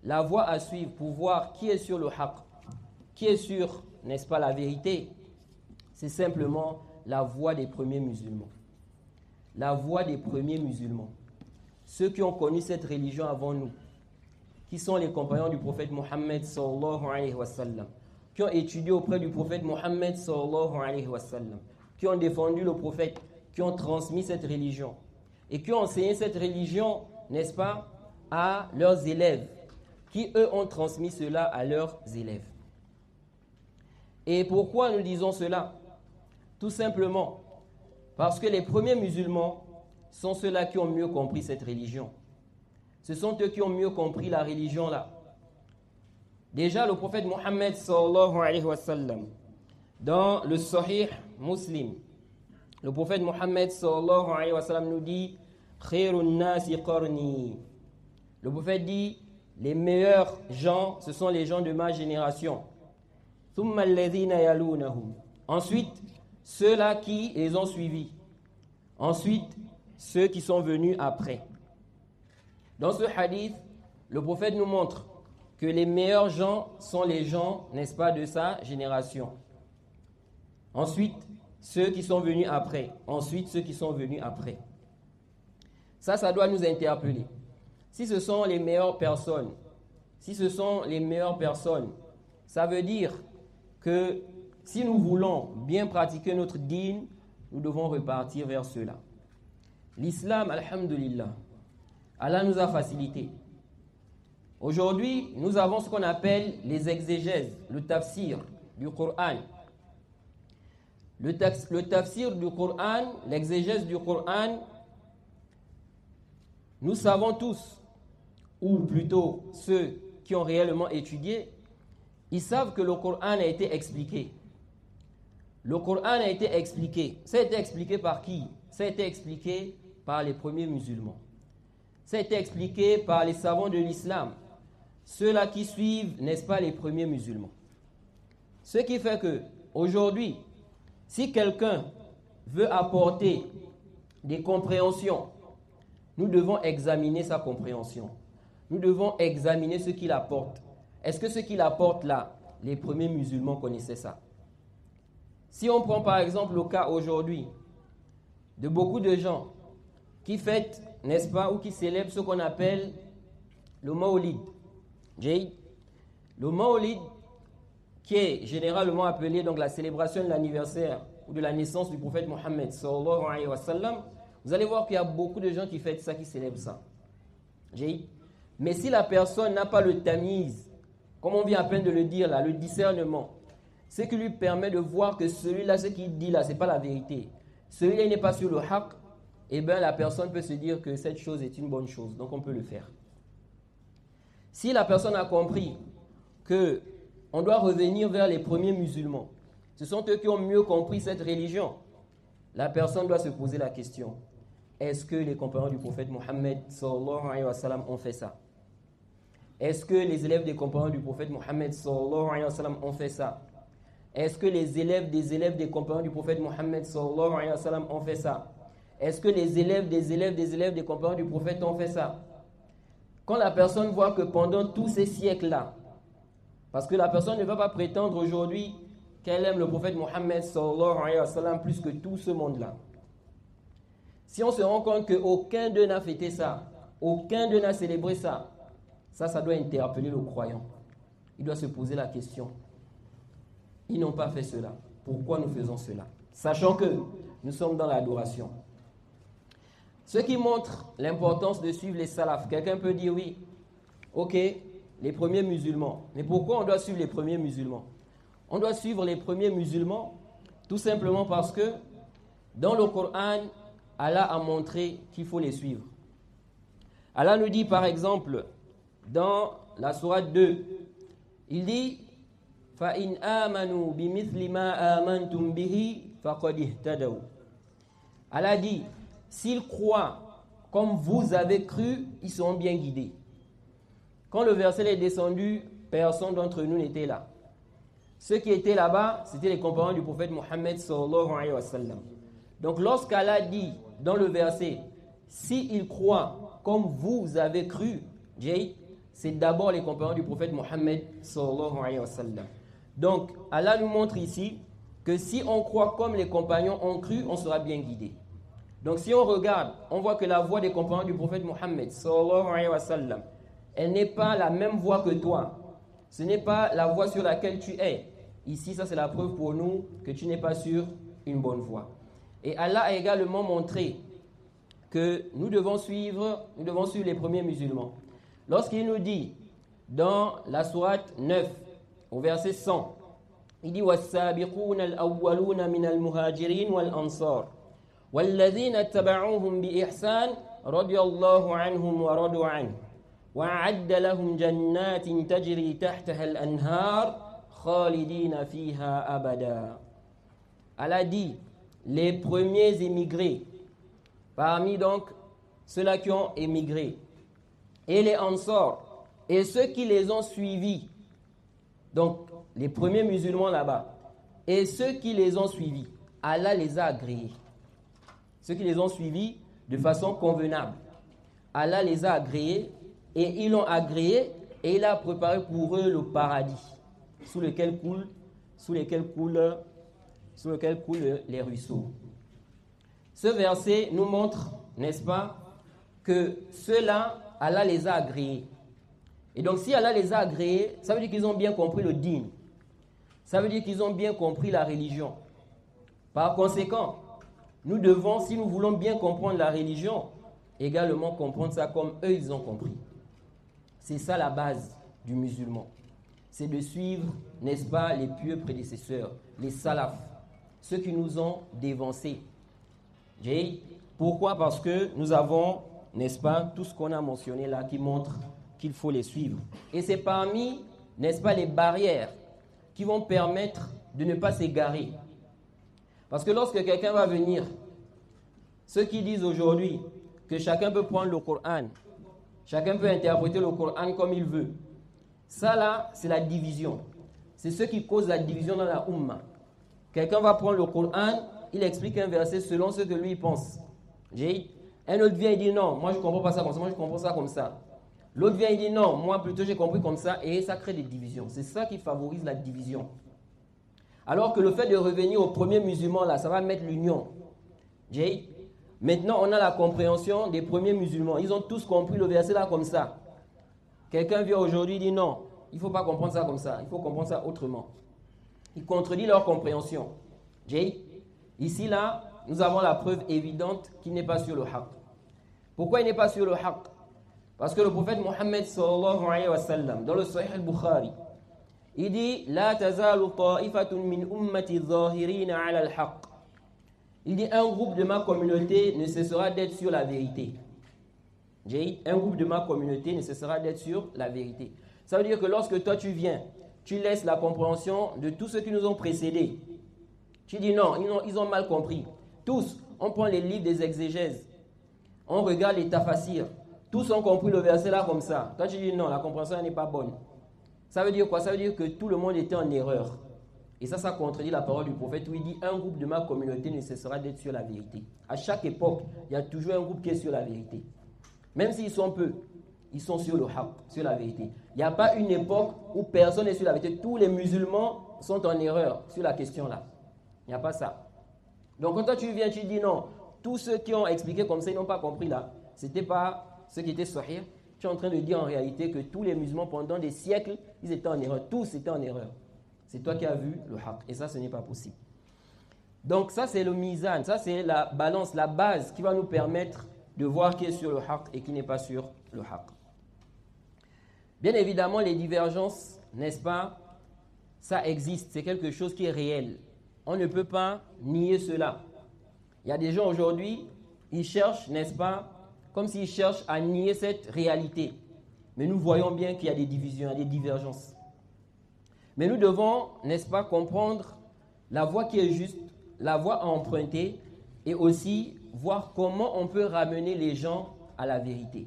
la voie à suivre pour voir qui est sur le haqq, qui est sur, n'est-ce pas, la vérité, c'est simplement la voie des premiers musulmans. La voie des premiers musulmans. Ceux qui ont connu cette religion avant nous, qui sont les compagnons du prophète Mohammed sallallahu alayhi wa sallam, qui ont étudié auprès du prophète Mohammed sallallahu alayhi wa sallam, qui ont défendu le prophète, qui ont transmis cette religion et qui ont enseigné cette religion, n'est-ce pas, à leurs élèves, qui eux ont transmis cela à leurs élèves. Et pourquoi nous disons cela? Tout simplement parce que les premiers musulmans sont ceux-là qui ont mieux compris cette religion. Ce sont eux qui ont mieux compris la religion là. Déjà le prophète Mohammed sallallahu alayhi wa sallam, dans le Sahih Muslim, le prophète Mohammed sallallahu alayhi wa sallam nous dit Khairun nasi qarni. Le prophète dit les meilleurs gens, ce sont les gens de ma génération. Thumma alladhina yalunahum. Ensuite, ceux-là qui les ont suivis. Ensuite, ceux qui sont venus après. Dans ce hadith, le prophète nous montre que les meilleurs gens sont les gens, n'est-ce pas, de sa génération. Ensuite, ceux qui sont venus après. Ensuite, ceux qui sont venus après. Ça doit nous interpeller. Si ce sont les meilleures personnes, ça veut dire que si nous voulons bien pratiquer notre dîn, nous devons repartir vers cela. L'islam, alhamdulillah, Allah nous a facilité. Aujourd'hui, nous avons ce qu'on appelle les exégèses, le tafsir du Coran. Le tafsir du Coran, l'exégèse du Coran, nous savons tous, ou plutôt ceux qui ont réellement étudié, ils savent que le Coran a été expliqué. Le Coran a été expliqué. Ça a été expliqué par qui? Ça a été expliqué par les premiers musulmans. Ça a été expliqué par les savants de l'islam. Ceux-là qui suivent, n'est-ce pas, les premiers musulmans. Ce qui fait que, aujourd'hui, si quelqu'un veut apporter des compréhensions, nous devons examiner sa compréhension. Nous devons examiner ce qu'il apporte. Est-ce que ce qu'il apporte là, les premiers musulmans connaissaient ça? Si on prend par exemple le cas aujourd'hui de beaucoup de gens qui fêtent, n'est-ce pas, ou qui célèbrent ce qu'on appelle le Mawlid. Le Mawlid, qui est généralement appelé donc la célébration de l'anniversaire ou de la naissance du prophète Mohammed sallallahu alayhi wa sallam, vous allez voir qu'il y a beaucoup de gens qui fêtent ça, qui célèbrent ça. Mais si la personne n'a pas le tamiz, comme on vient à peine de le dire là, le discernement, ce qui lui permet de voir que celui-là, ce qu'il dit là, ce n'est pas la vérité. Celui-là n'est pas sur le haqq, eh bien la personne peut se dire que cette chose est une bonne chose, donc on peut le faire. Si la personne a compris qu'on doit revenir vers les premiers musulmans, ce sont eux qui ont mieux compris cette religion, la personne doit se poser la question, est-ce que les compagnons du prophète Mohammed sallallahu alayhi wa sallam ont fait ça? Est-ce que les élèves des compagnons du prophète Mohammed sallallahu alayhi wa sallam ont fait ça? Est-ce que les élèves des compagnons du prophète Mohammed sallallahu alayhi wa sallam ont fait ça? Est-ce que les élèves des compagnons du prophète ont fait ça? Quand la personne voit que pendant tous ces siècles-là, parce que la personne ne va pas prétendre aujourd'hui qu'elle aime le prophète Mohammed sallallahu alayhi wa sallam plus que tout ce monde-là. Si on se rend compte qu'aucun d'eux n'a fêté ça, aucun d'eux n'a célébré ça, ça doit interpeller le croyant. Il doit se poser la question. Ils n'ont pas fait cela. Pourquoi nous faisons cela? Sachant que nous sommes dans l'adoration. Ce qui montre l'importance de suivre les salafs. Quelqu'un peut dire oui, ok, les premiers musulmans. Mais pourquoi on doit suivre les premiers musulmans? On doit suivre les premiers musulmans tout simplement parce que dans le Coran, Allah a montré qu'il faut les suivre. Allah nous dit par exemple dans la sourate 2, il dit فَإِنْ آمَنُوا بِمِثْلِ مَا آمَنْتُمْ بِهِ فَقَدْ اهْتَدَوْا. Allah dit, s'ils croient comme vous avez cru, ils seront bien guidés. Quand le verset est descendu, personne d'entre nous n'était là. Ceux qui étaient là-bas, c'était les compagnons du prophète Mohammed sallallahu alayhi wa sallam. Donc lorsqu'Allah dit dans le verset, s'ils croient comme vous avez cru, c'est d'abord les compagnons du prophète Mohammed sallallahu alayhi wa sallam. Donc, Allah nous montre ici que si on croit comme les compagnons ont cru, on sera bien guidé. Donc, si on regarde, on voit que la voix des compagnons du prophète Mohammed sallallahu alayhi wa sallam, elle n'est pas la même voix que toi. Ce n'est pas la voie sur laquelle tu es. Ici, ça c'est la preuve pour nous que tu n'es pas sur une bonne voie. Et Allah a également montré que nous devons suivre les premiers musulmans. Lorsqu'il nous dit dans la sourate 9, au verset 100, il dit وَالسَّابِقُونَ الْأَوَّلُونَ مِنَ الْمُهَاجِرِينَ وَالْأَنصَارِ وَالَّذِينَ اتَّبَعُوهُمْ بِإِحْسَانٍ رَضِيَ اللَّهُ عَنْهُمْ وَرَضُوا عَنْهُ وَأَعَدَّ لَهُمْ جَنَّاتٍ تَجْرِي تَحْتَهَا الْأَنْهَارُ خَالِدِينَ فِيهَا أَبَدًا. Allah dit les premiers émigrés, parmi donc ceux-là qui ont émigré, et les Ansar, et ceux qui les ont suivis, donc les premiers musulmans là-bas, et ceux qui les ont suivis, Allah les a agréés. Ceux qui les ont suivis de façon convenable, Allah les a agréés, et ils l'ont agréé, et il a préparé pour eux le paradis, sous lequel coulent les ruisseaux. Ce verset nous montre, n'est-ce pas, que ceux-là, Allah les a agréés. Et donc si Allah les a agréés, ça veut dire qu'ils ont bien compris le dîn. Ça veut dire qu'ils ont bien compris la religion. Par conséquent, nous devons, si nous voulons bien comprendre la religion, également comprendre ça comme eux ils ont compris. C'est ça la base du musulman. C'est de suivre, n'est-ce pas, les pieux prédécesseurs, les salafs, ceux qui nous ont dévancés. Pourquoi? Parce que nous avons, n'est-ce pas, tout ce qu'on a mentionné là qui montre qu'il faut les suivre. Et c'est parmi, n'est-ce pas, les barrières qui vont permettre de ne pas s'égarer. Parce que lorsque quelqu'un va venir, ceux qui disent aujourd'hui que chacun peut prendre le Coran, chacun peut interpréter le Coran comme il veut, ça là, c'est la division. C'est ce qui cause la division dans la Ummah. Quelqu'un va prendre le Coran, il explique un verset selon ce que lui pense. Un autre vient et dit non, moi je ne comprends pas ça comme ça, moi je comprends ça comme ça. L'autre vient et dit non, moi plutôt j'ai compris comme ça, et ça crée des divisions. C'est ça qui favorise la division. Alors que le fait de revenir au premier musulman là, ça va mettre l'union. Maintenant on a la compréhension des premiers musulmans. Ils ont tous compris le verset là comme ça. Quelqu'un vient aujourd'hui et dit non, il ne faut pas comprendre ça comme ça, il faut comprendre ça autrement. Il contredit leur compréhension. Ici là, nous avons la preuve évidente qu'il n'est pas sur le haqq. Pourquoi il n'est pas sur le haqq? Parce que le prophète Mohammed sallallahu alayhi wa sallam, dans le Sahih al-Bukhari, il dit La tazalu ta'ifatun min ummati zahirina ala al-haqq. Il dit un groupe de ma communauté ne cessera d'être sur la vérité. Un groupe de ma communauté ne cessera d'être sur la vérité. Ça veut dire que lorsque toi tu viens, tu laisses la compréhension de tous ceux qui nous ont précédés. Tu dis non, ils ont mal compris. Tous, on prend les livres des exégèses, on regarde les tafasirs. Tous ont compris le verset là comme ça. Toi tu dis non, la compréhension n'est pas bonne. Ça veut dire quoi? Ça veut dire que tout le monde était en erreur. Et ça contredit la parole du prophète où il dit un groupe de ma communauté ne cessera d'être sur la vérité. À chaque époque, il y a toujours un groupe qui est sur la vérité. Même s'ils sont peu, ils sont sur le haqq, sur la vérité. Il n'y a pas une époque où personne n'est sur la vérité. Tous les musulmans sont en erreur sur la question là. Il n'y a pas ça. Donc quand toi tu viens, tu dis non, tous ceux qui ont expliqué comme ça, ils n'ont pas compris là. Ce n'était pas ce qui était sahih. Tu es en train de dire en réalité que tous les musulmans pendant des siècles, ils étaient en erreur. Tous étaient en erreur. C'est toi qui as vu le haqq. Et ça, ce n'est pas possible. Donc ça, c'est le mizan. Ça, c'est la balance, la base qui va nous permettre de voir qui est sur le haqq et qui n'est pas sur le haqq. Bien évidemment, les divergences, n'est-ce pas, ça existe. C'est quelque chose qui est réel. On ne peut pas nier cela. Il y a des gens aujourd'hui, ils cherchent, n'est-ce pas, comme s'ils cherchent à nier cette réalité. Mais nous voyons bien qu'il y a des divisions, il y a des divergences. Mais nous devons, n'est-ce pas, comprendre la voie qui est juste, la voie à emprunter et aussi voir comment on peut ramener les gens à la vérité.